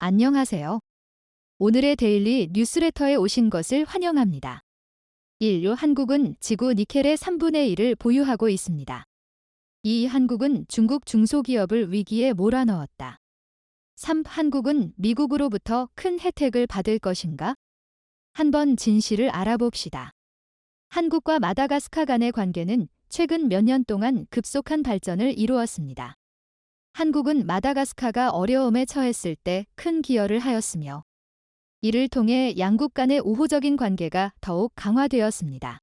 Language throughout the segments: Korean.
안녕하세요. 오늘의 데일리 뉴스레터에 오신 것을 환영합니다. 1. 한국은 지구 니켈의 3분의 1을 보유하고 있습니다. 2. 한국은 중국 중소기업을 위기에 몰아넣었다. 3. 한국은 미국으로부터 큰 혜택을 받을 것인가? 한번 진실을 알아봅시다. 한국과 마다가스카 간의 관계는 최근 몇 년 동안 급속한 발전을 이루었습니다. 한국은 마다가스카가 어려움에 처했을 때 큰 기여를 하였으며 이를 통해 양국 간의 우호적인 관계가 더욱 강화되었습니다.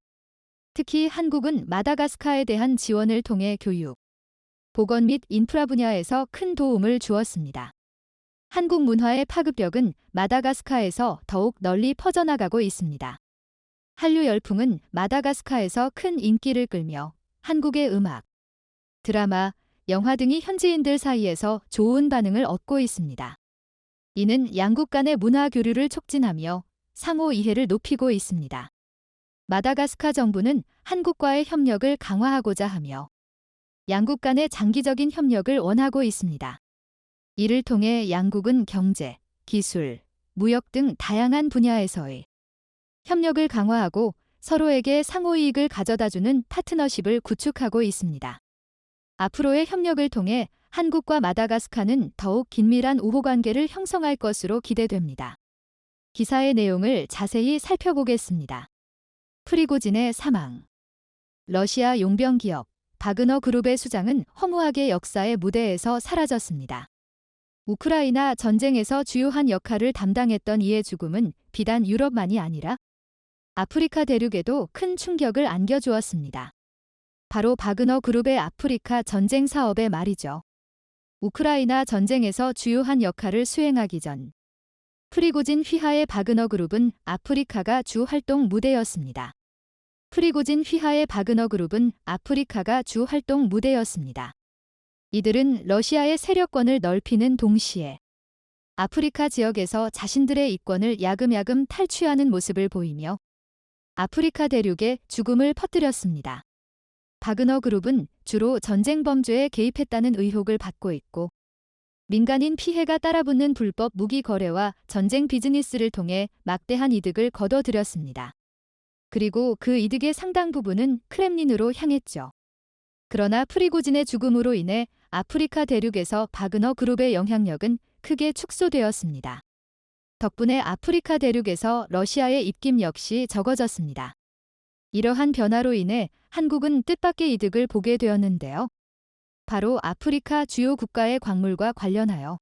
특히 한국은 마다가스카에 대한 지원을 통해 교육, 보건 및 인프라 분야에서 큰 도움을 주었습니다. 한국 문화의 파급력은 마다가스카에서 더욱 널리 퍼져나가고 있습니다. 한류 열풍은 마다가스카에서 큰 인기를 끌며 한국의 음악, 드라마, 영화 등이 현지인들 사이에서 좋은 반응을 얻고 있습니다. 이는 양국 간의 문화 교류를 촉진하며 상호 이해를 높이고 있습니다. 마다가스카 정부는 한국과의 협력을 강화하고자 하며 양국 간의 장기적인 협력을 원하고 있습니다. 이를 통해 양국은 경제, 기술, 무역 등 다양한 분야에서의 협력을 강화하고 서로에게 상호이익을 가져다주는 파트너십을 구축하고 있습니다. 앞으로의 협력을 통해 한국과 마다가스카는 더욱 긴밀한 우호관계를 형성할 것으로 기대됩니다. 기사의 내용을 자세히 살펴보겠습니다. 프리고진의 사망. 러시아 용병기업 바그너 그룹의 수장은 허무하게 역사의 무대에서 사라졌습니다. 우크라이나 전쟁에서 주요한 역할을 담당했던 이의 죽음은 비단 유럽만이 아니라 아프리카 대륙에도 큰 충격을 안겨주었습니다. 바로 바그너 그룹의 아프리카 전쟁 사업의 말이죠. 우크라이나 전쟁에서 주요한 역할을 수행하기 전 프리고진 휘하의 바그너 그룹은 아프리카가 주 활동 무대였습니다. 프리고진 휘하의 바그너 그룹은 아프리카가 주 활동 무대였습니다. 이들은 러시아의 세력권을 넓히는 동시에 아프리카 지역에서 자신들의 이권을 야금야금 탈취하는 모습을 보이며 아프리카 대륙에 죽음을 퍼뜨렸습니다. 바그너 그룹은 주로 전쟁 범죄에 개입했다는 의혹을 받고 있고 민간인 피해가 따라붙는 불법 무기 거래와 전쟁 비즈니스를 통해 막대한 이득을 거둬들였습니다. 그리고 그 이득의 상당 부분은 크렘린으로 향했죠. 그러나 프리고진의 죽음으로 인해 아프리카 대륙에서 바그너 그룹의 영향력은 크게 축소되었습니다. 덕분에 아프리카 대륙에서 러시아의 입김 역시 적어졌습니다. 이러한 변화로 인해 한국은 뜻밖의 이득을 보게 되었는데요. 바로 아프리카 주요 국가의 광물과 관련하여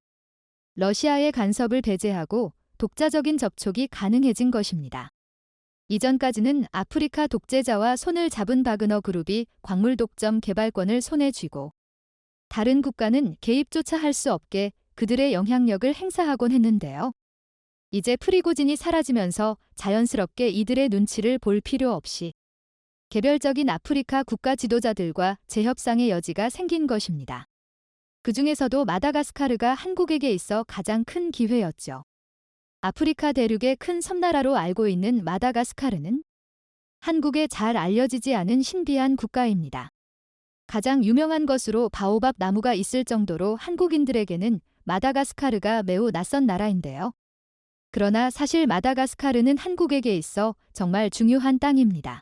러시아의 간섭을 배제하고 독자적인 접촉이 가능해진 것입니다. 이전까지는 아프리카 독재자와 손을 잡은 바그너 그룹이 광물 독점 개발권을 손에 쥐고 다른 국가는 개입조차 할 수 없게 그들의 영향력을 행사하곤 했는데요. 이제 프리고진이 사라지면서 자연스럽게 이들의 눈치를 볼 필요 없이 개별적인 아프리카 국가 지도자들과 재협상의 여지가 생긴 것입니다. 그 중에서도 마다가스카르가 한국에게 있어 가장 큰 기회였죠. 아프리카 대륙의 큰 섬나라로 알고 있는 마다가스카르는 한국에 잘 알려지지 않은 신비한 국가입니다. 가장 유명한 것으로 바오밥 나무가 있을 정도로 한국인들에게는 마다가스카르가 매우 낯선 나라인데요. 그러나 사실 마다가스카르는 한국에게 있어 정말 중요한 땅입니다.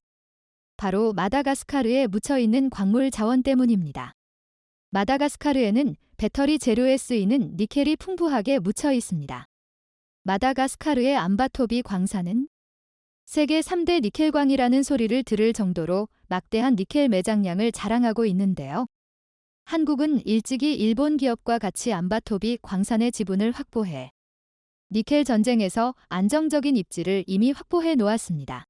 바로 마다가스카르에 묻혀있는 광물 자원 때문입니다. 마다가스카르에는 배터리 재료에 쓰이는 니켈이 풍부하게 묻혀 있습니다. 마다가스카르의 암바토비 광산은 세계 3대 니켈광이라는 소리를 들을 정도로 막대한 니켈 매장량을 자랑하고 있는데요. 한국은 일찍이 일본 기업과 같이 암바토비 광산의 지분을 확보해 니켈 전쟁에서 안정적인 입지를 이미 확보해 놓았습니다.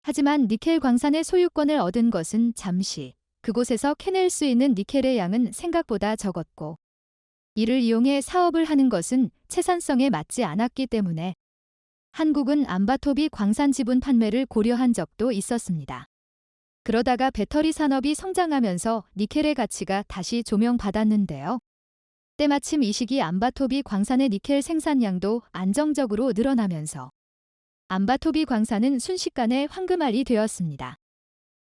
하지만 니켈 광산의 소유권을 얻은 것은 잠시 그곳에서 캐낼 수 있는 니켈의 양은 생각보다 적었고 이를 이용해 사업을 하는 것은 채산성에 맞지 않았기 때문에 한국은 암바토비 광산 지분 판매를 고려한 적도 있었습니다. 그러다가 배터리 산업이 성장하면서 니켈의 가치가 다시 조명받았는데요. 때마침 이 시기 암바토비 광산의 니켈 생산량도 안정적으로 늘어나면서 암바토비 광산은 순식간에 황금알이 되었습니다.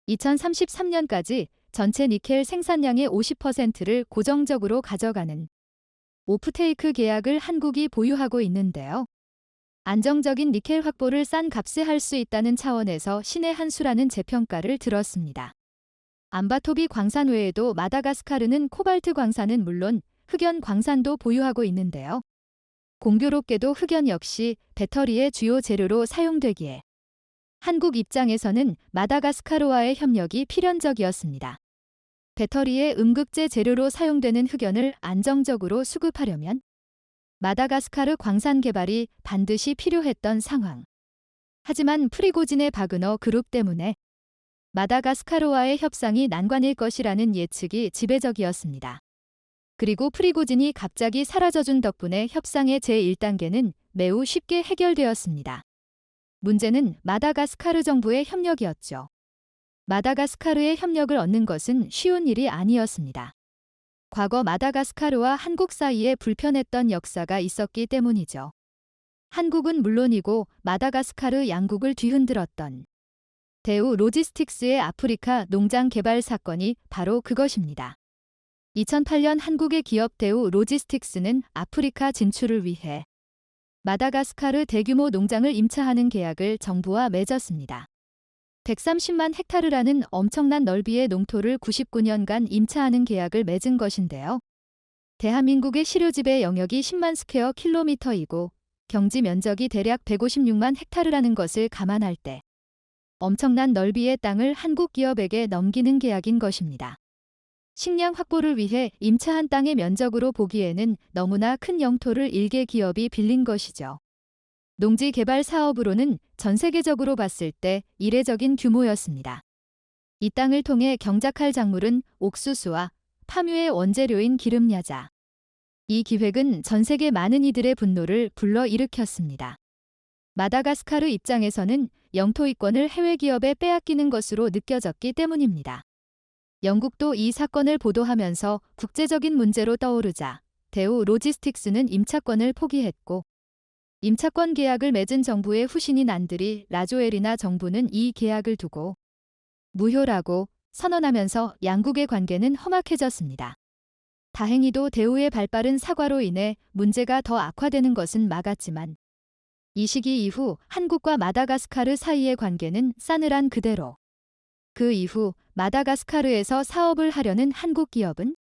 2033년까지 전체 니켈 생산량의 50%를 고정적으로 가져가는 오프테이크 계약을 한국이 보유하고 있는데요. 안정적인 니켈 확보를 싼 값에 할 수 있다는 차원에서 신의 한 수라는 재평가를 들었습니다. 암바토비 광산 외에도 마다가스카르는 코발트 광산은 물론 흑연 광산도 보유하고 있는데요. 공교롭게도 흑연 역시 배터리의 주요 재료로 사용되기에 한국 입장에서는 마다가스카르와의 협력이 필연적이었습니다. 배터리의 음극재 재료로 사용되는 흑연을 안정적으로 수급하려면 마다가스카르 광산 개발이 반드시 필요했던 상황. 하지만 프리고진의 바그너 그룹 때문에 마다가스카르와의 협상이 난관일 것이라는 예측이 지배적이었습니다. 그리고 프리고진이 갑자기 사라져준 덕분에 협상의 제1단계는 매우 쉽게 해결되었습니다. 문제는 마다가스카르 정부의 협력이었죠. 마다가스카르의 협력을 얻는 것은 쉬운 일이 아니었습니다. 과거 마다가스카르와 한국 사이에 불편했던 역사가 있었기 때문이죠. 한국은 물론이고 마다가스카르 양국을 뒤흔들었던 대우 로지스틱스의 아프리카 농장 개발 사건이 바로 그것입니다. 2008년 한국의 기업 대우 로지스틱스는 아프리카 진출을 위해 마다가스카르 대규모 농장을 임차하는 계약을 정부와 맺었습니다. 130만 헥타르라는 엄청난 넓이의 농토를 99년간 임차하는 계약을 맺은 것인데요. 대한민국의 실효지배 영역이 10만 스퀘어 킬로미터이고 경지 면적이 대략 156만 헥타르라는 것을 감안할 때 엄청난 넓이의 땅을 한국 기업에게 넘기는 계약인 것입니다. 식량 확보를 위해 임차한 땅의 면적으로 보기에는 너무나 큰 영토를 일개 기업이 빌린 것이죠. 농지 개발 사업으로는 전 세계적으로 봤을 때 이례적인 규모였습니다. 이 땅을 통해 경작할 작물은 옥수수와 파묘의 원재료인 기름야자. 이 기획은 전 세계 많은 이들의 분노를 불러일으켰습니다. 마다가스카르 입장에서는 영토 이권을 해외 기업에 빼앗기는 것으로 느껴졌기 때문입니다. 영국도 이 사건을 보도하면서 국제적인 문제로 떠오르자 대우 로지스틱스는 임차권을 포기했고 임차권 계약을 맺은 정부의 후신인 안드리 라조엘이나 정부는 이 계약을 두고 무효라고 선언하면서 양국의 관계는 험악해졌습니다. 다행히도 대우의 발빠른 사과로 인해 문제가 더 악화되는 것은 막았지만 이 시기 이후 한국과 마다가스카르 사이의 관계는 싸늘한 그대로. 그 이후 마다가스카르에서 사업을 하려는 한국 기업은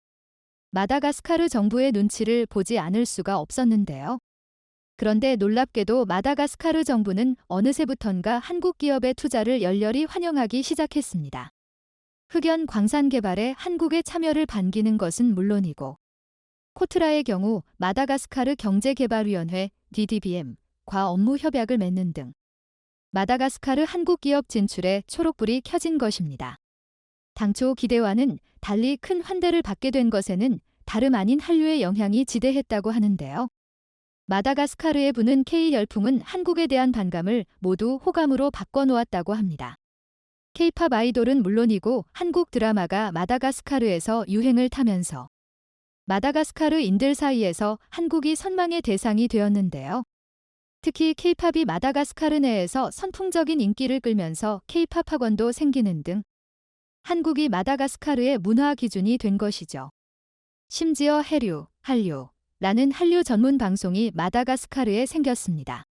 마다가스카르 정부의 눈치를 보지 않을 수가 없었는데요. 그런데 놀랍게도 마다가스카르 정부는 어느새부턴가 한국 기업의 투자를 열렬히 환영하기 시작했습니다. 흑연 광산 개발에 한국의 참여를 반기는 것은 물론이고 코트라의 경우 마다가스카르 경제개발위원회 DDBM과 업무 협약을 맺는 등 마다가스카르 한국 기업 진출에 초록불이 켜진 것입니다. 당초 기대와는 달리 큰 환대를 받게 된 것에는 다름 아닌 한류의 영향이 지대했다고 하는데요. 마다가스카르에 부는 K 열풍은 한국에 대한 반감을 모두 호감으로 바꿔놓았다고 합니다. K-팝 아이돌은 물론이고 한국 드라마가 마다가스카르에서 유행을 타면서 마다가스카르인들 사이에서 한국이 선망의 대상이 되었는데요. 특히 K-팝이 마다가스카르 내에서 선풍적인 인기를 끌면서 K-팝 학원도 생기는 등 한국이 마다가스카르의 문화 기준이 된 것이죠. 심지어 한류라는 한류 전문 방송이 마다가스카르에 생겼습니다.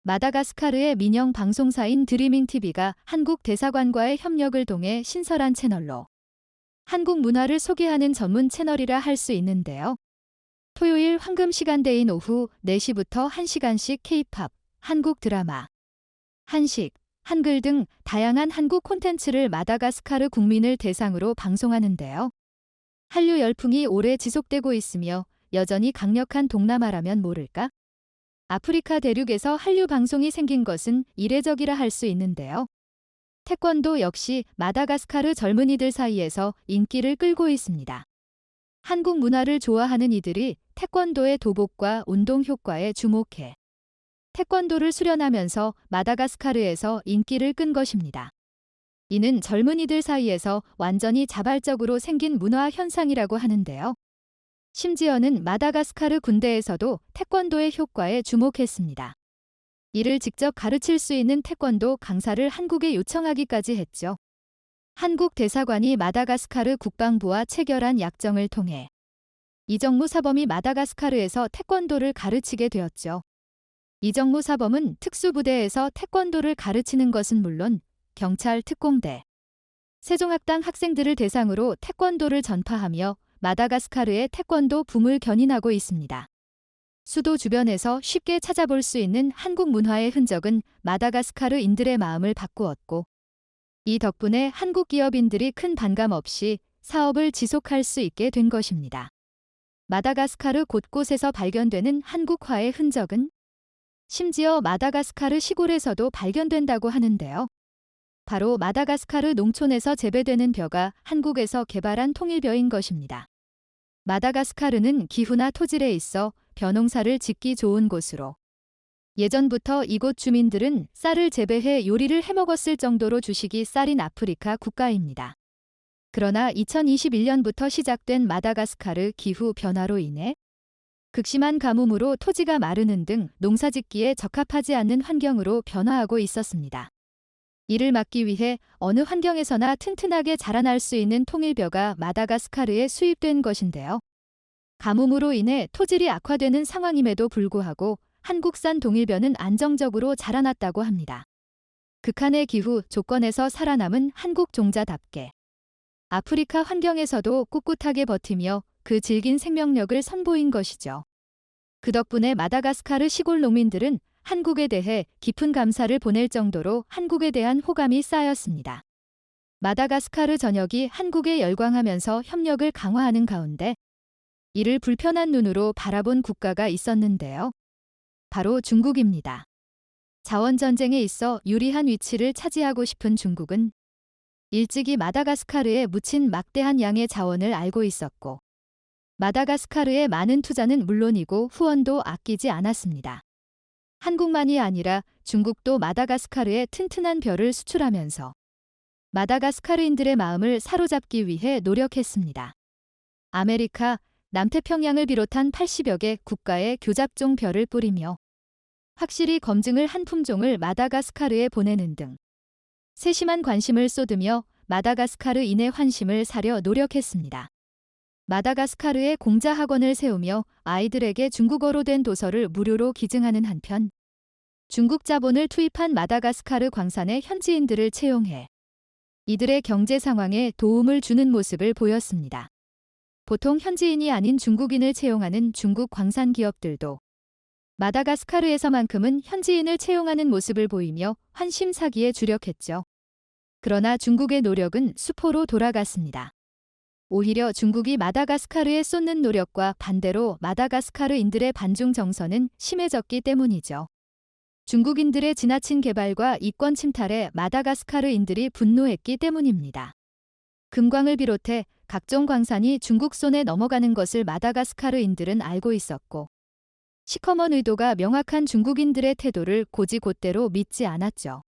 마다가스카르의 민영 방송사인 드리밍TV가 한국 대사관과의 협력을 통해 신설한 채널로 한국 문화를 소개하는 전문 채널이라 할 수 있는데요. 토요일 황금 시간대인 오후 4시부터 1시간씩 K-팝, 한국 드라마, 한식, 한글 등 다양한 한국 콘텐츠를 마다가스카르 국민을 대상으로 방송하는데요. 한류 열풍이 오래 지속되고 있으며 여전히 강력한 동남아라면 모를까? 아프리카 대륙에서 한류 방송이 생긴 것은 이례적이라 할 수 있는데요. 태권도 역시 마다가스카르 젊은이들 사이에서 인기를 끌고 있습니다. 한국 문화를 좋아하는 이들이 태권도의 도복과 운동 효과에 주목해 태권도를 수련하면서 마다가스카르에서 인기를 끈 것입니다. 이는 젊은이들 사이에서 완전히 자발적으로 생긴 문화 현상이라고 하는데요. 심지어는 마다가스카르 군대에서도 태권도의 효과에 주목했습니다. 이를 직접 가르칠 수 있는 태권도 강사를 한국에 요청하기까지 했죠. 한국 대사관이 마다가스카르 국방부와 체결한 약정을 통해 이정무 사범이 마다가스카르에서 태권도를 가르치게 되었죠. 이정무 사범은 특수부대에서 태권도를 가르치는 것은 물론 경찰 특공대, 세종학당 학생들을 대상으로 태권도를 전파하며 마다가스카르의 태권도 붐을 견인하고 있습니다. 수도 주변에서 쉽게 찾아볼 수 있는 한국 문화의 흔적은 마다가스카르인들의 마음을 바꾸었고, 이 덕분에 한국 기업인들이 큰 반감 없이 사업을 지속할 수 있게 된 것입니다. 마다가스카르 곳곳에서 발견되는 한국화의 흔적은 심지어 마다가스카르 시골에서도 발견된다고 하는데요. 바로 마다가스카르 농촌에서 재배되는 벼가 한국에서 개발한 통일벼인 것입니다. 마다가스카르는 기후나 토질에 있어 벼농사를 짓기 좋은 곳으로, 예전부터 이곳 주민들은 쌀을 재배해 요리를 해먹었을 정도로 주식이 쌀인 아프리카 국가입니다. 그러나 2021년부터 시작된 마다가스카르 기후 변화로 인해 극심한 가뭄으로 토지가 마르는 등 농사짓기에 적합하지 않는 환경으로 변화하고 있었습니다. 이를 막기 위해 어느 환경에서나 튼튼하게 자라날 수 있는 통일벼가 마다가스카르에 수입된 것인데요. 가뭄으로 인해 토질이 악화되는 상황임에도 불구하고 한국산 동일벼는 안정적으로 자라났다고 합니다. 극한의 기후 조건에서 살아남은 한국 종자답게 아프리카 환경에서도 꿋꿋하게 버티며 그 질긴 생명력을 선보인 것이죠. 그 덕분에 마다가스카르 시골 농민들은 한국에 대해 깊은 감사를 보낼 정도로 한국에 대한 호감이 쌓였습니다. 마다가스카르 전역이 한국에 열광하면서 협력을 강화하는 가운데 이를 불편한 눈으로 바라본 국가가 있었는데요. 바로 중국입니다. 자원전쟁에 있어 유리한 위치를 차지하고 싶은 중국은 일찍이 마다가스카르에 묻힌 막대한 양의 자원을 알고 있었고, 마다가스카르의 많은 투자는 물론이고 후원도 아끼지 않았습니다. 한국만이 아니라 중국도 마다가스카르에 튼튼한 벼를 수출하면서 마다가스카르인들의 마음을 사로잡기 위해 노력했습니다. 아메리카, 남태평양을 비롯한 80여 개 국가의 교잡종 벼를 뿌리며 확실히 검증을 한 품종을 마다가스카르에 보내는 등 세심한 관심을 쏟으며 마다가스카르인의 환심을 사려 노력했습니다. 마다가스카르에 공자 학원을 세우며 아이들에게 중국어로 된 도서를 무료로 기증하는 한편, 중국 자본을 투입한 마다가스카르 광산의 현지인들을 채용해 이들의 경제 상황에 도움을 주는 모습을 보였습니다. 보통 현지인이 아닌 중국인을 채용하는 중국 광산 기업들도 마다가스카르에서만큼은 현지인을 채용하는 모습을 보이며 환심 사기에 주력했죠. 그러나 중국의 노력은 수포로 돌아갔습니다. 오히려 중국이 마다가스카르에 쏟는 노력과 반대로 마다가스카르인들의 반중 정서는 심해졌기 때문이죠. 중국인들의 지나친 개발과 이권 침탈에 마다가스카르인들이 분노했기 때문입니다. 금광을 비롯해 각종 광산이 중국 손에 넘어가는 것을 마다가스카르인들은 알고 있었고, 시커먼 의도가 명확한 중국인들의 태도를 곧이곧대로 믿지 않았죠.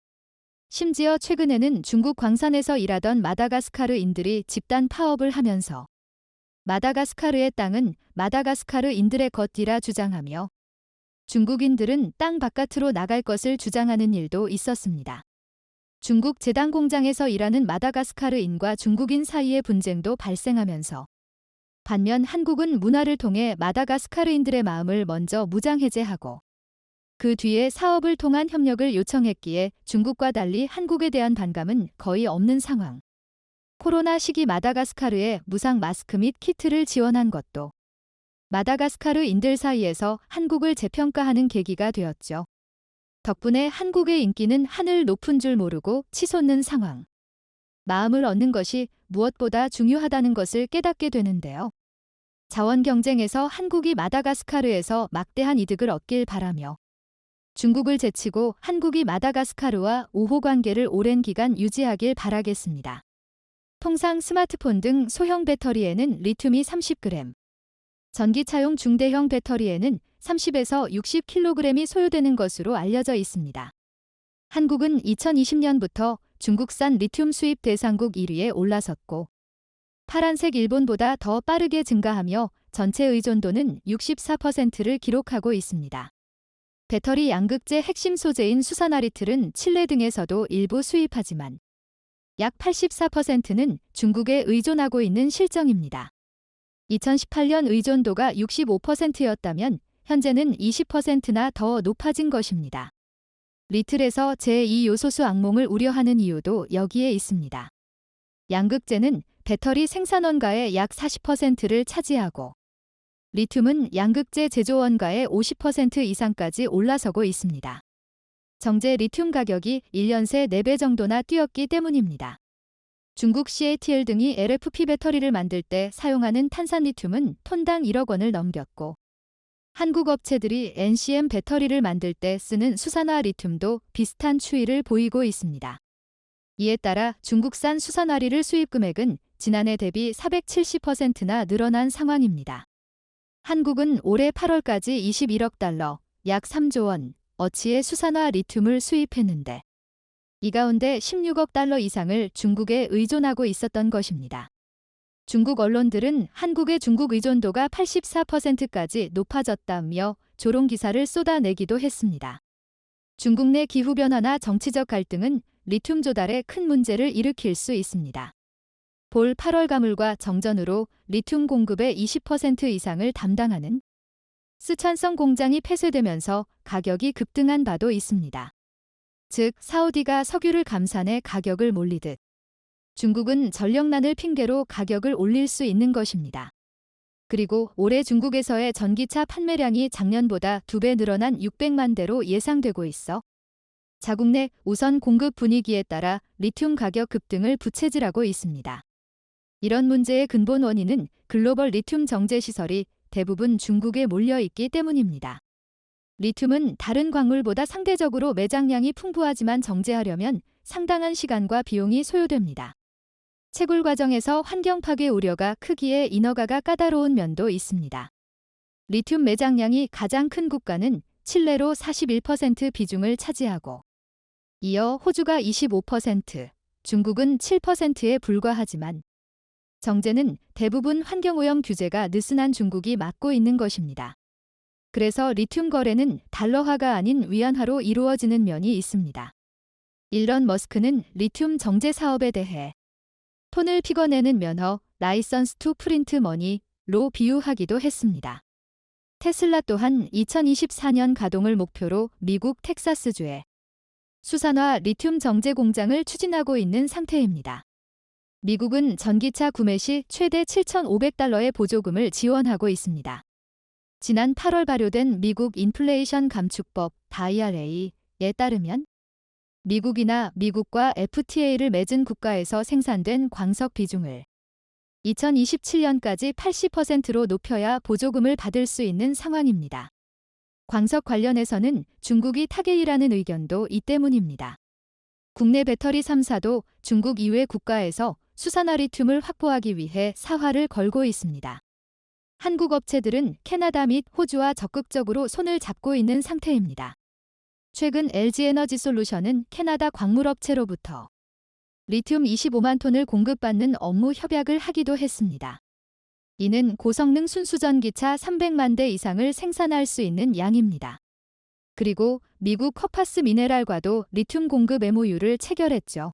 심지어 최근에는 중국 광산에서 일하던 마다가스카르인들이 집단 파업을 하면서 마다가스카르의 땅은 마다가스카르인들의 것이라 주장하며 중국인들은 땅 바깥으로 나갈 것을 주장하는 일도 있었습니다. 중국 제당 공장에서 일하는 마다가스카르인과 중국인 사이의 분쟁도 발생하면서 반면 한국은 문화를 통해 마다가스카르인들의 마음을 먼저 무장해제하고 그 뒤에 사업을 통한 협력을 요청했기에 중국과 달리 한국에 대한 반감은 거의 없는 상황. 코로나 시기 마다가스카르에 무상 마스크 및 키트를 지원한 것도 마다가스카르인들 사이에서 한국을 재평가하는 계기가 되었죠. 덕분에 한국의 인기는 하늘 높은 줄 모르고 치솟는 상황. 마음을 얻는 것이 무엇보다 중요하다는 것을 깨닫게 되는데요. 자원 경쟁에서 한국이 마다가스카르에서 막대한 이득을 얻길 바라며 중국을 제치고 한국이 마다가스카르와 우호 관계를 오랜 기간 유지하길 바라겠습니다. 통상 스마트폰 등 소형 배터리에는 리튬이 30g, 전기차용 중대형 배터리에는 30에서 60kg이 소요되는 것으로 알려져 있습니다. 한국은 2020년부터 중국산 리튬 수입 대상국 1위에 올라섰고, 파란색 일본보다 더 빠르게 증가하며 전체 의존도는 64%를 기록하고 있습니다. 배터리 양극재 핵심 소재인 수산화리틀은 칠레 등에서도 일부 수입하지만 약 84%는 중국에 의존하고 있는 실정입니다. 2018년 의존도가 65%였다면 현재는 20%나 더 높아진 것입니다. 리틀에서 제2요소수 악몽을 우려하는 이유도 여기에 있습니다. 양극재는 배터리 생산 원가의 약 40%를 차지하고 리튬은 양극재 제조 원가의 50% 이상까지 올라서고 있습니다. 정제 리튬 가격이 1년 새 4배 정도나 뛰었기 때문입니다. 중국 CATL 등이 LFP 배터리를 만들 때 사용하는 탄산 리튬은 톤당 1억 원을 넘겼고 한국 업체들이 NCM 배터리를 만들 때 쓰는 수산화 리튬도 비슷한 추이를 보이고 있습니다. 이에 따라 중국산 수산화리를 수입 금액은 지난해 대비 470%나 늘어난 상황입니다. 한국은 올해 8월까지 21억 달러, 약 3조 원, 어치의 수산화 리튬을 수입했는데 이 가운데 16억 달러 이상을 중국에 의존하고 있었던 것입니다. 중국 언론들은 한국의 중국 의존도가 84%까지 높아졌다며 조롱 기사를 쏟아내기도 했습니다. 중국 내 기후변화나 정치적 갈등은 리튬 조달에 큰 문제를 일으킬 수 있습니다. 볼 8월 가물과 정전으로 리튬 공급의 20% 이상을 담당하는 스촨성 공장이 폐쇄되면서 가격이 급등한 바도 있습니다. 즉, 사우디가 석유를 감산해 가격을 몰리듯 중국은 전력난을 핑계로 가격을 올릴 수 있는 것입니다. 그리고 올해 중국에서의 전기차 판매량이 작년보다 2배 늘어난 600만 대로 예상되고 있어 자국 내 우선 공급 분위기에 따라 리튬 가격 급등을 부채질하고 있습니다. 이런 문제의 근본 원인은 글로벌 리튬 정제 시설이 대부분 중국에 몰려 있기 때문입니다. 리튬은 다른 광물보다 상대적으로 매장량이 풍부하지만 정제하려면 상당한 시간과 비용이 소요됩니다. 채굴 과정에서 환경 파괴 우려가 크기에 인허가가 까다로운 면도 있습니다. 리튬 매장량이 가장 큰 국가는 칠레로 41% 비중을 차지하고 이어 호주가 25%, 중국은 7%에 불과하지만 정제는 대부분 환경오염 규제가 느슨한 중국이 맡고 있는 것입니다. 그래서 리튬 거래는 달러화가 아닌 위안화로 이루어지는 면이 있습니다. 일론 머스크는 리튬 정제 사업에 대해 톤을 피궈내는 면허, 라이선스 투 프린트 머니로 비유하기도 했습니다. 테슬라 또한 2024년 가동을 목표로 미국 텍사스주에 수산화 리튬 정제 공장을 추진하고 있는 상태입니다. 미국은 전기차 구매 시 최대 7,500달러의 보조금을 지원하고 있습니다. 지난 8월 발효된 미국 인플레이션 감축법 IRA에 따르면 미국이나 미국과 FTA를 맺은 국가에서 생산된 광석 비중을 2027년까지 80%로 높여야 보조금을 받을 수 있는 상황입니다. 광석 관련해서는 중국이 타겟이라는 의견도 이 때문입니다. 국내 배터리 3사도 중국 이외 국가에서 수산화 리튬을 확보하기 위해 사활을 걸고 있습니다. 한국 업체들은 캐나다 및 호주와 적극적으로 손을 잡고 있는 상태입니다. 최근 LG에너지솔루션은 캐나다 광물업체로부터 리튬 25만 톤을 공급받는 업무 협약을 하기도 했습니다. 이는 고성능 순수전기차 300만 대 이상을 생산할 수 있는 양입니다. 그리고 미국 커파스 미네랄과도 리튬 공급 MOU를 체결했죠.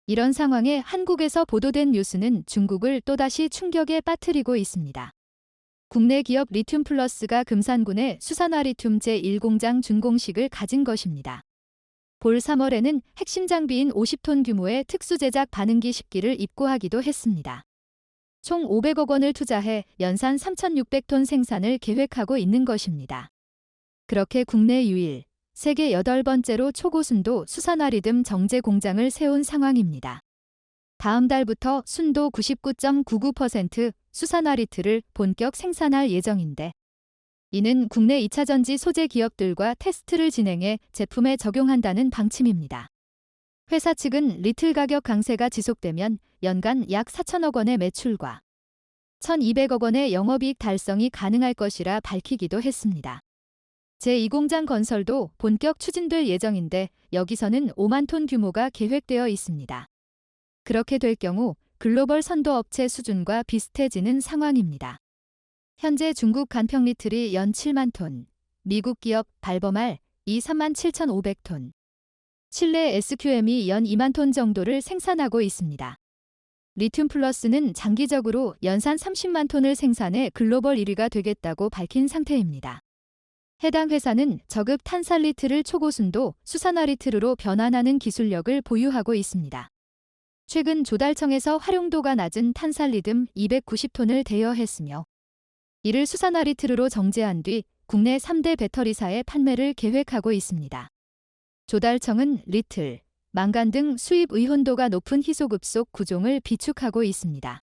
이런 상황에 한국에서 보도된 뉴스는 중국을 또다시 충격에 빠뜨리고 있습니다. 국내 기업 리튬 플러스가 금산군에 수산화 리튬 제1공장 준공식을 가진 것입니다. 볼 3월에는 핵심 장비인 50톤 규모의 특수 제작 반응기 10기를 입고하기도 했습니다. 총 500억 원을 투자해 연산 3,600톤 생산을 계획하고 있는 것입니다. 그렇게 국내 유일, 세계 8번째로 초고순도 수산화 리튬 정제 공장을 세운 상황입니다. 다음 달부터 순도 99.99% 수산화 리튬을 본격 생산할 예정인데 이는 국내 2차전지 소재 기업들과 테스트를 진행해 제품에 적용한다는 방침입니다. 회사 측은 리튬 가격 강세가 지속되면 연간 약 4천억 원의 매출과 1,200억 원의 영업이익 달성이 가능할 것이라 밝히기도 했습니다. 제2공장 건설도 본격 추진될 예정인데 여기서는 5만 톤 규모가 계획되어 있습니다. 그렇게 될 경우 글로벌 선도 업체 수준과 비슷해지는 상황입니다. 현재 중국 간평 리틀이 연 7만 톤, 미국 기업 발버말 37,500톤, 칠레 SQM이 연 2만 톤 정도를 생산하고 있습니다. 리튬 플러스는 장기적으로 연산 30만 톤을 생산해 글로벌 1위가 되겠다고 밝힌 상태입니다. 해당 회사는 저급 탄산리틀을 초고순도 수산화리틀로 변환하는 기술력을 보유하고 있습니다. 최근 조달청에서 활용도가 낮은 탄산리듬 290톤을 대여했으며 이를 수산화리틀로 정제한 뒤 국내 3대 배터리사에 판매를 계획하고 있습니다. 조달청은 리틀, 망간 등 수입 의존도가 높은 희소급속 구종을 비축하고 있습니다.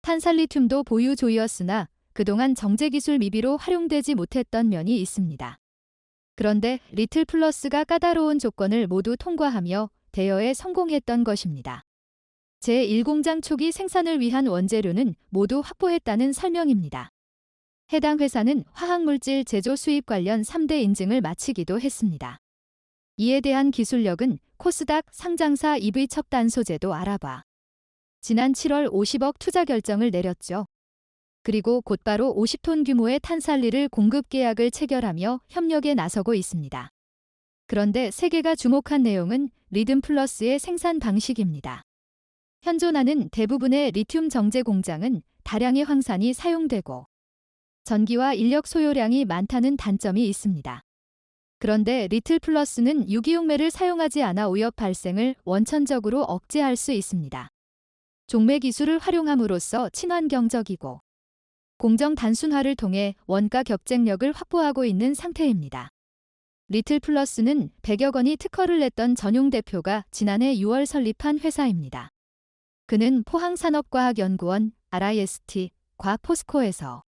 탄산리튬도 보유조이었으나 그동안 정제기술 미비로 활용되지 못했던 면이 있습니다. 그런데 리틀 플러스가 까다로운 조건을 모두 통과하며 대여에 성공했던 것입니다. 제1공장 초기 생산을 위한 원재료는 모두 확보했다는 설명입니다. 해당 회사는 화학물질 제조 수입 관련 3대 인증을 마치기도 했습니다. 이에 대한 기술력은 코스닥 상장사 EV 첨단 소재도 알아봐 지난 7월 50억 투자 결정을 내렸죠. 그리고 곧바로 50톤 규모의 탄산리를 공급 계약을 체결하며 협력에 나서고 있습니다. 그런데 세계가 주목한 내용은 리듬 플러스의 생산 방식입니다. 현존하는 대부분의 리튬 정제 공장은 다량의 황산이 사용되고 전기와 인력 소요량이 많다는 단점이 있습니다. 그런데 리틀 플러스는 유기용매를 사용하지 않아 오염 발생을 원천적으로 억제할 수 있습니다. 종매 기술을 활용함으로써 친환경적이고 공정 단순화를 통해 원가 경쟁력을 확보하고 있는 상태입니다. 리틀 플러스는 100여 건이 특허를 냈던 전용 대표가 지난해 6월 설립한 회사입니다. 그는 포항산업과학연구원 RIST과 포스코에서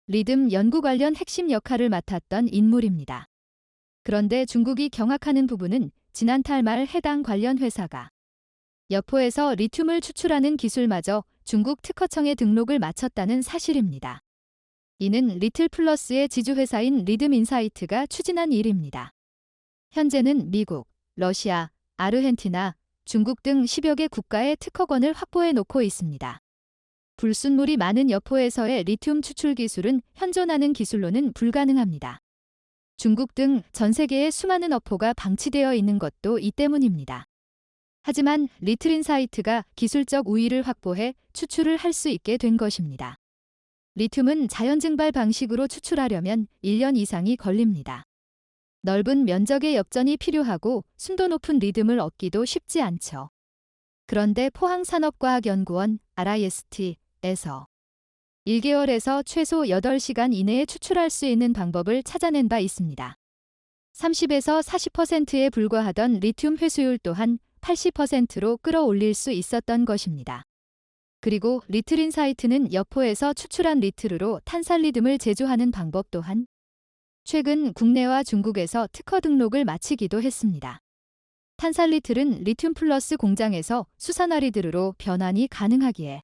리듬 연구 관련 핵심 역할을 맡았던 인물입니다. 그런데 중국이 경악하는 부분은 지난달 말 해당 관련 회사가 여포에서 리튬을 추출하는 기술마저 중국 특허청에 등록을 마쳤다는 사실입니다. 이는 리틀 플러스의 지주회사인 리듬인사이트가 추진한 일입니다. 현재는 미국, 러시아, 아르헨티나, 중국 등 10여 개 국가의 특허권을 확보해 놓고 있습니다. 불순물이 많은 여포에서의 리튬 추출 기술은 현존하는 기술로는 불가능합니다. 중국 등 전 세계의 수많은 어포가 방치되어 있는 것도 이 때문입니다. 하지만 리틀인사이트가 기술적 우위를 확보해 추출을 할 수 있게 된 것입니다. 리튬은 자연 증발 방식으로 추출하려면 1년 이상이 걸립니다. 넓은 면적의 엽전이 필요하고 순도 높은 리듬을 얻기도 쉽지 않죠. 그런데 포항산업과학연구원 RIST에서 1개월에서 최소 8시간 이내에 추출할 수 있는 방법을 찾아낸 바 있습니다. 30에서 40%에 불과하던 리튬 회수율 또한 80%로 끌어올릴 수 있었던 것입니다. 그리고 리틀인사이트는 여포에서 추출한 리틀로 탄산리듬을 제조하는 방법 또한 최근 국내와 중국에서 특허 등록을 마치기도 했습니다. 탄산리틀은 리튬 플러스 공장에서 수산화리들로 변환이 가능하기에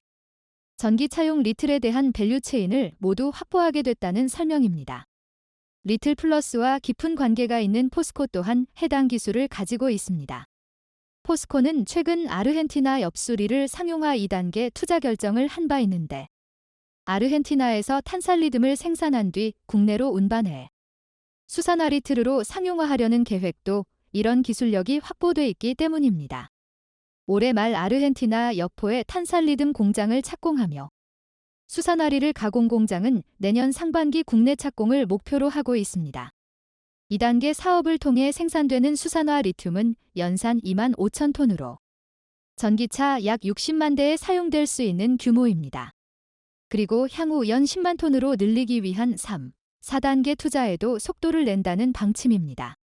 전기차용 리틀에 대한 밸류체인을 모두 확보하게 됐다는 설명입니다. 리틀 플러스와 깊은 관계가 있는 포스코 또한 해당 기술을 가지고 있습니다. 포스코는 최근 아르헨티나 엽수리를 상용화 2단계 투자 결정을 한 바 있는데 아르헨티나에서 탄산리듬을 생산한 뒤 국내로 운반해 수산화리틀로 상용화하려는 계획도 이런 기술력이 확보돼 있기 때문입니다. 올해 말 아르헨티나 여포의 탄산리듬 공장을 착공하며 수산화리를 가공 공장은 내년 상반기 국내 착공을 목표로 하고 있습니다. 2단계 사업을 통해 생산되는 수산화 리튬은 연산 2만 5천 톤으로 전기차 약 60만 대에 사용될 수 있는 규모입니다. 그리고 향후 연 10만 톤으로 늘리기 위한 3, 4단계 투자에도 속도를 낸다는 방침입니다.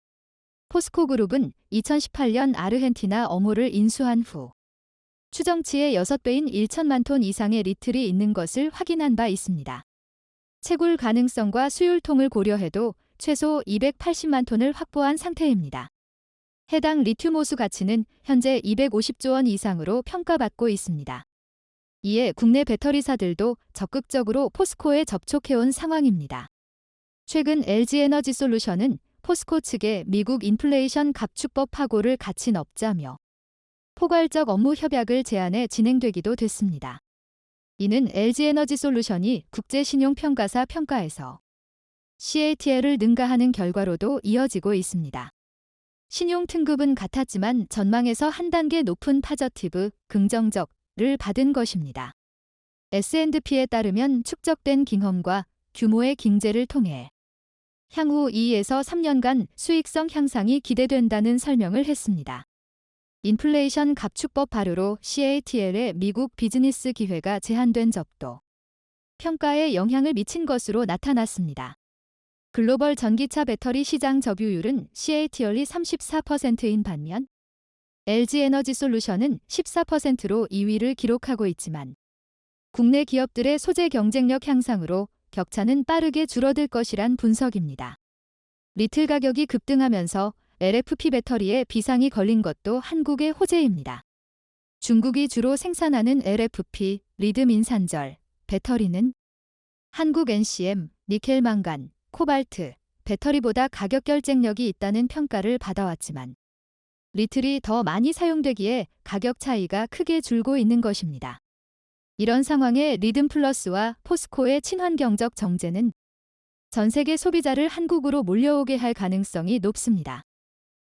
포스코그룹은 2018년 아르헨티나 어모를 인수한 후 추정치의 6배인 1천만 톤 이상의 리틀이 있는 것을 확인한 바 있습니다. 채굴 가능성과 수율통을 고려해도 최소 280만 톤을 확보한 상태입니다. 해당 리튬 호수 가치는 현재 250조 원 이상으로 평가받고 있습니다. 이에 국내 배터리사들도 적극적으로 포스코에 접촉해온 상황입니다. 최근 LG에너지솔루션은 포스코 측에 미국 인플레이션 감축법 파고를 갖춘 업자며 포괄적 업무 협약을 제안해 진행되기도 됐습니다. 이는 LG에너지솔루션이 국제신용평가사 평가에서 CATL을 능가하는 결과로도 이어지고 있습니다. 신용 등급은 같았지만 전망에서 한 단계 높은 파저티브, 긍정적 를 받은 것입니다. S&P에 따르면 축적된 경험과 규모의 경제를 통해 향후 2에서 3년간 수익성 향상이 기대된다는 설명을 했습니다. 인플레이션 감축법 발효로 CATL의 미국 비즈니스 기회가 제한된 점도 평가에 영향을 미친 것으로 나타났습니다. 글로벌 전기차 배터리 시장 점유율은 CATL이 34%인 반면 LG에너지솔루션은 14%로 2위를 기록하고 있지만 국내 기업들의 소재 경쟁력 향상으로 격차는 빠르게 줄어들 것이란 분석입니다. 리틀 가격이 급등하면서 LFP 배터리에 비상이 걸린 것도 한국의 호재입니다. 중국이 주로 생산하는 LFP, 리듬 인산절, 배터리는 한국 NCM, 니켈 망간, 코발트, 배터리보다 가격 경쟁력이 있다는 평가를 받아왔지만 리틀이 더 많이 사용되기에 가격 차이가 크게 줄고 있는 것입니다. 이런 상황에 리듬 플러스와 포스코의 친환경적 정제는 전 세계 소비자를 한국으로 몰려오게 할 가능성이 높습니다.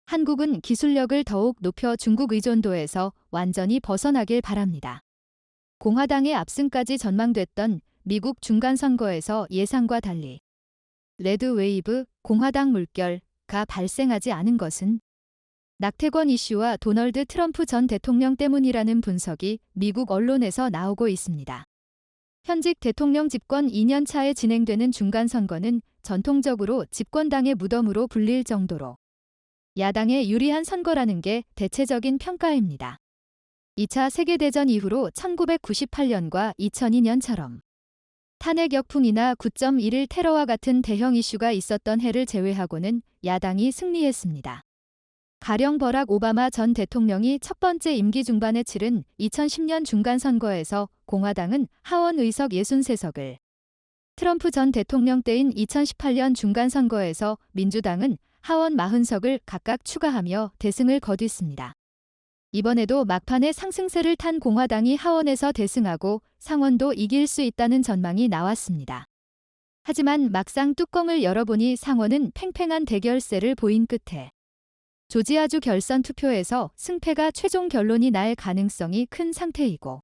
한국은 기술력을 더욱 높여 중국 의존도에서 완전히 벗어나길 바랍니다. 공화당의 압승까지 전망됐던 미국 중간선거에서 예상과 달리 레드웨이브, 공화당 물결가 발생하지 않은 것은 낙태권 이슈와 도널드 트럼프 전 대통령 때문이라는 분석이 미국 언론에서 나오고 있습니다. 현직 대통령 집권 2년 차에 진행되는 중간선거는 전통적으로 집권당의 무덤으로 불릴 정도로 야당에 유리한 선거라는 게 대체적인 평가입니다. 2차 세계대전 이후로 1998년과 2002년처럼 탄핵 역풍이나 9.11 테러와 같은 대형 이슈가 있었던 해를 제외하고는 야당이 승리했습니다. 가령 버락 오바마 전 대통령이 첫 번째 임기 중반에 치른 2010년 중간선거에서 공화당은 하원 의석 63석을, 트럼프 전 대통령 때인 2018년 중간선거에서 민주당은 하원 40석을 각각 추가하며 대승을 거뒀습니다. 이번에도 막판에 상승세를 탄 공화당이 하원에서 대승하고 상원도 이길 수 있다는 전망이 나왔습니다. 하지만 막상 뚜껑을 열어보니 상원은 팽팽한 대결세를 보인 끝에 조지아주 결선 투표에서 승패가 최종 결론이 날 가능성이 큰 상태이고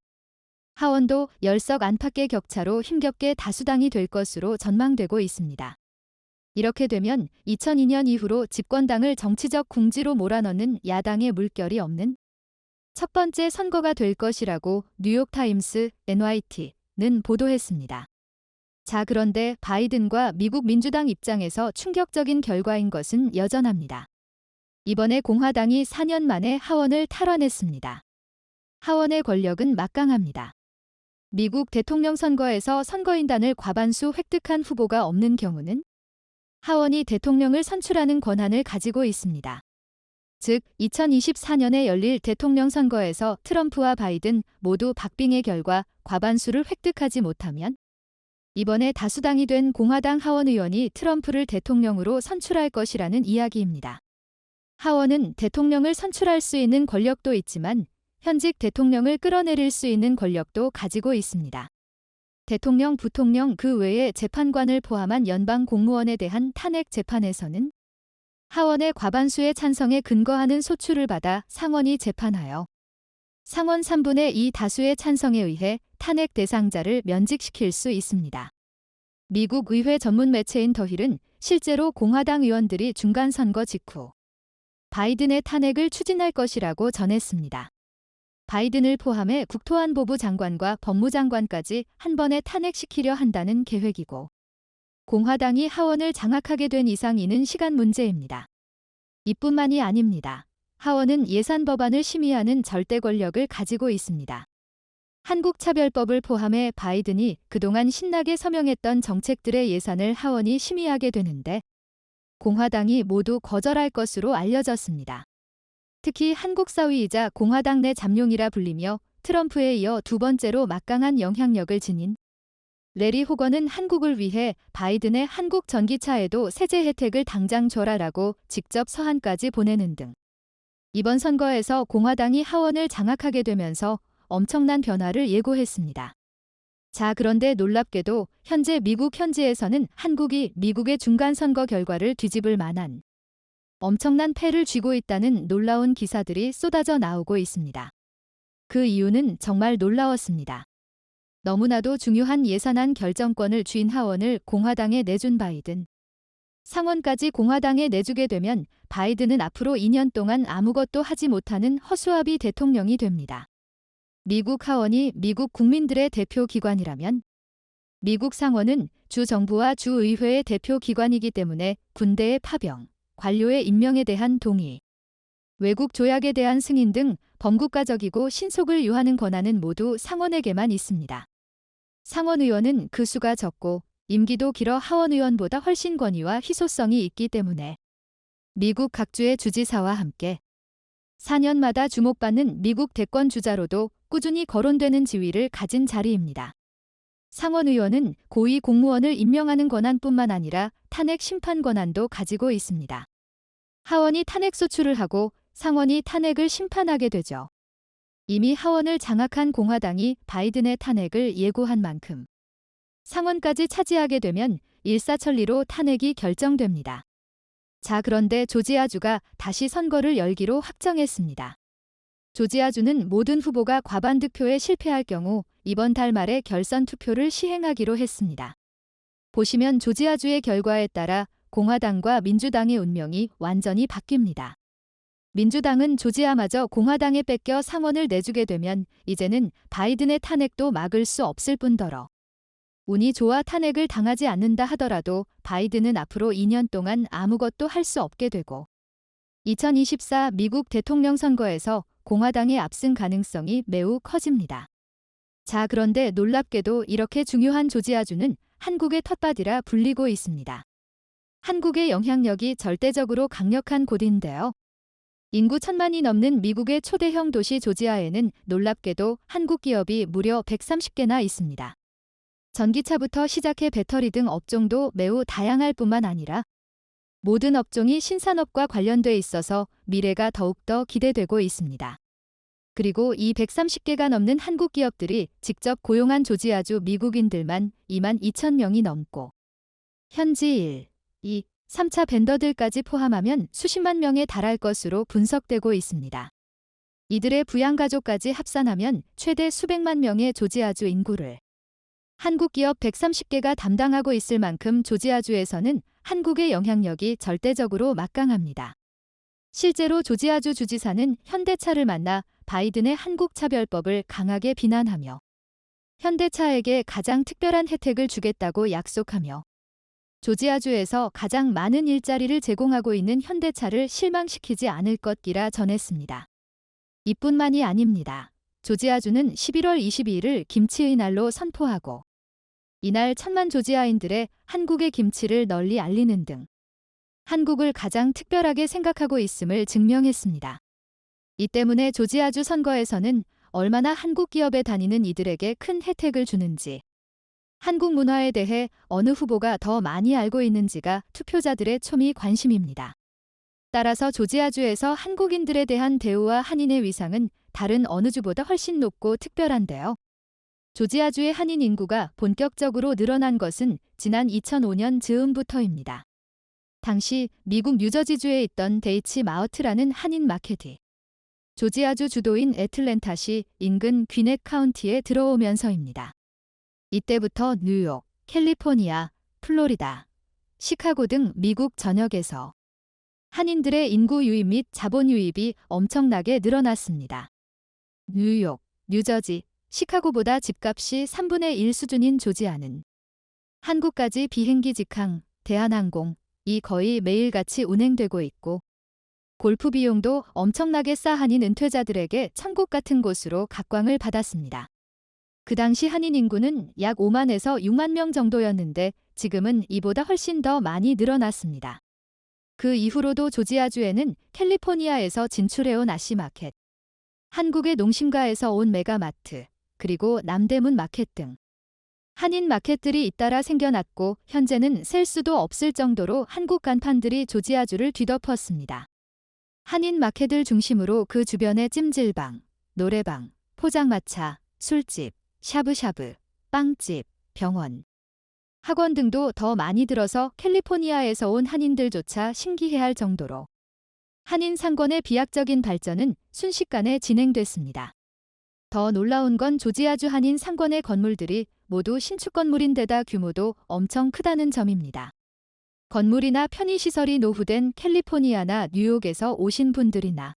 하원도 10석 안팎의 격차로 힘겹게 다수당이 될 것으로 전망되고 있습니다. 이렇게 되면 2002년 이후로 집권당을 정치적 궁지로 몰아넣는 야당의 물결이 없는 첫 번째 선거가 될 것이라고 뉴욕타임스, NYT는 보도했습니다. 자, 그런데 바이든과 미국 민주당 입장에서 충격적인 결과인 것은 여전합니다. 이번에 공화당이 4년 만에 하원을 탈환했습니다. 하원의 권력은 막강합니다. 미국 대통령 선거에서 선거인단을 과반수 획득한 후보가 없는 경우는 하원이 대통령을 선출하는 권한을 가지고 있습니다. 즉, 2024년에 열릴 대통령 선거에서 트럼프와 바이든 모두 박빙의 결과 과반수를 획득하지 못하면 이번에 다수당이 된 공화당 하원 의원이 트럼프를 대통령으로 선출할 것이라는 이야기입니다. 하원은 대통령을 선출할 수 있는 권력도 있지만 현직 대통령을 끌어내릴 수 있는 권력도 가지고 있습니다. 대통령, 부통령 그 외에 재판관을 포함한 연방 공무원에 대한 탄핵 재판에서는 하원의 과반수의 찬성에 근거하는 소추를 받아 상원이 재판하여 상원 3분의 2 다수의 찬성에 의해 탄핵 대상자를 면직시킬 수 있습니다. 미국 의회 전문 매체인 더힐은 실제로 공화당 의원들이 중간선거 직후 바이든의 탄핵을 추진할 것이라고 전했습니다. 바이든을 포함해 국토안보부 장관과 법무장관까지 한 번에 탄핵시키려 한다는 계획이고 공화당이 하원을 장악하게 된 이상 이는 시간 문제입니다. 이뿐만이 아닙니다. 하원은 예산 법안을 심의하는 절대 권력을 가지고 있습니다. 한국차별법을 포함해 바이든이 그동안 신나게 서명했던 정책들의 예산을 하원이 심의하게 되는데 공화당이 모두 거절할 것으로 알려졌습니다. 특히 한국사위이자 공화당 내 잠룡이라 불리며 트럼프에 이어 두 번째로 막강한 영향력을 지닌 레리 호거는 한국을 위해 바이든의 한국 전기차에도 세제 혜택을 당장 줘라라고 직접 서한까지 보내는 등 이번 선거에서 공화당이 하원을 장악하게 되면서 엄청난 변화를 예고했습니다. 자, 그런데 놀랍게도 현재 미국 현지에서는 한국이 미국의 중간선거 결과를 뒤집을 만한 엄청난 패를 쥐고 있다는 놀라운 기사들이 쏟아져 나오고 있습니다. 그 이유는 정말 놀라웠습니다. 너무나도 중요한 예산안 결정권을 쥔 하원을 공화당에 내준 바이든. 상원까지 공화당에 내주게 되면 바이든은 앞으로 2년 동안 아무것도 하지 못하는 허수아비 대통령이 됩니다. 미국 하원이 미국 국민들의 대표 기관이라면 미국 상원은 주 정부와 주 의회의 대표 기관이기 때문에 군대의 파병, 관료의 임명에 대한 동의, 외국 조약에 대한 승인 등 범국가적이고 신속을 요하는 권한은 모두 상원에게만 있습니다. 상원 의원은 그 수가 적고 임기도 길어 하원 의원보다 훨씬 권위와 희소성이 있기 때문에 미국 각주의 주지사와 함께 4년마다 주목받는 미국 대권 주자로도 꾸준히 거론되는 지위를 가진 자리입니다. 상원 의원은 고위 공무원을 임명하는 권한뿐만 아니라 탄핵 심판 권한도 가지고 있습니다. 하원이 탄핵 소추를 하고 상원이 탄핵을 심판하게 되죠. 이미 하원을 장악한 공화당이 바이든의 탄핵을 예고한 만큼 상원까지 차지하게 되면 일사천리로 탄핵이 결정됩니다. 자, 그런데 조지아주가 다시 선거를 열기로 확정했습니다. 조지아주는 모든 후보가 과반 득표에 실패할 경우 이번 달 말에 결선 투표를 시행하기로 했습니다. 보시면 조지아주의 결과에 따라 공화당과 민주당의 운명이 완전히 바뀝니다. 민주당은 조지아마저 공화당에 뺏겨 상원을 내주게 되면 이제는 바이든의 탄핵도 막을 수 없을 뿐더러 운이 좋아 탄핵을 당하지 않는다 하더라도 바이든은 앞으로 2년 동안 아무것도 할 수 없게 되고 2024 미국 대통령 선거에서 공화당의 압승 가능성이 매우 커집니다. 자, 그런데 놀랍게도 이렇게 중요한 조지아주는 한국의 텃밭이라 불리고 있습니다. 한국의 영향력이 절대적으로 강력한 곳인데요. 인구 1,000만이 넘는 미국의 초대형 도시 조지아에는 놀랍게도 한국 기업이 무려 130개나 있습니다. 전기차부터 시작해 배터리 등 업종도 매우 다양할 뿐만 아니라 모든 업종이 신산업과 관련돼 있어서 미래가 더욱더 기대되고 있습니다. 그리고 이 130개가 넘는 한국 기업들이 직접 고용한 조지아주 미국인들만 22,000명이 넘고 현지 1, 2, 3차 벤더들까지 포함하면 수십만 명에 달할 것으로 분석되고 있습니다. 이들의 부양가족까지 합산하면 최대 수백만 명의 조지아주 인구를 한국 기업 130개가 담당하고 있을 만큼 조지아주에서는 한국의 영향력이 절대적으로 막강합니다. 실제로 조지아주 주지사는 현대차를 만나 바이든의 한국차별법을 강하게 비난하며 현대차에게 가장 특별한 혜택을 주겠다고 약속하며 조지아주에서 가장 많은 일자리를 제공하고 있는 현대차를 실망시키지 않을 것이라 전했습니다. 이뿐만이 아닙니다. 조지아주는 11월 22일을 김치의 날로 선포하고 이날 1,000만 조지아인들의 한국의 김치를 널리 알리는 등 한국을 가장 특별하게 생각하고 있음을 증명했습니다. 이 때문에 조지아주 선거에서는 얼마나 한국 기업에 다니는 이들에게 큰 혜택을 주는지, 한국 문화에 대해 어느 후보가 더 많이 알고 있는지가 투표자들의 초미 관심입니다. 따라서 조지아주에서 한국인들에 대한 대우와 한인의 위상은 다른 어느 주보다 훨씬 높고 특별한데요. 조지아주의 한인 인구가 본격적으로 늘어난 것은 지난 2005년 즈음부터입니다. 당시 미국 뉴저지주에 있던 데이치 마우트라는 한인 마켓이 조지아주 주도인 애틀랜타시 인근 귀넷 카운티에 들어오면서입니다. 이때부터 뉴욕, 캘리포니아, 플로리다, 시카고 등 미국 전역에서 한인들의 인구 유입 및 자본 유입이 엄청나게 늘어났습니다. 뉴욕, 뉴저지, 시카고보다 집값이 3분의 1 수준인 조지아는 한국까지 비행기 직항, 대한항공이 거의 매일같이 운행되고 있고 골프 비용도 엄청나게 싸 한인 은퇴자들에게 천국 같은 곳으로 각광을 받았습니다. 그 당시 한인 인구는 약 5만에서 6만 명 정도였는데 지금은 이보다 훨씬 더 많이 늘어났습니다. 그 이후로도 조지아주에는 캘리포니아에서 진출해온 아시마켓, 한국의 농심가에서 온 메가마트, 그리고 남대문 마켓 등 한인 마켓들이 잇따라 생겨났고 현재는 셀 수도 없을 정도로 한국 간판들이 조지아주를 뒤덮었습니다. 한인 마켓을 중심으로 그 주변의 찜질방, 노래방, 포장마차, 술집, 샤브샤브, 빵집, 병원, 학원 등도 더 많이 들어서 캘리포니아에서 온 한인들조차 신기해할 정도로 한인 상권의 비약적인 발전은 순식간에 진행됐습니다. 더 놀라운 건 조지아주 한인 상권의 건물들이 모두 신축 건물인데다 규모도 엄청 크다는 점입니다. 건물이나 편의시설이 노후된 캘리포니아나 뉴욕에서 오신 분들이나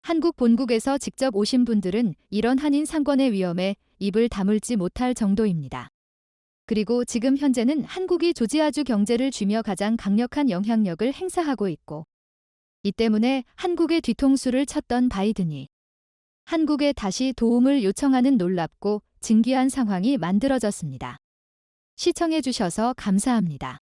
한국 본국에서 직접 오신 분들은 이런 한인 상권의 위험에 입을 다물지 못할 정도입니다. 그리고 지금 현재는 한국이 조지아주 경제를 쥐며 가장 강력한 영향력을 행사하고 있고, 이 때문에 한국의 뒤통수를 쳤던 바이든이 한국에 다시 도움을 요청하는 놀랍고 진귀한 상황이 만들어졌습니다. 시청해 주셔서 감사합니다.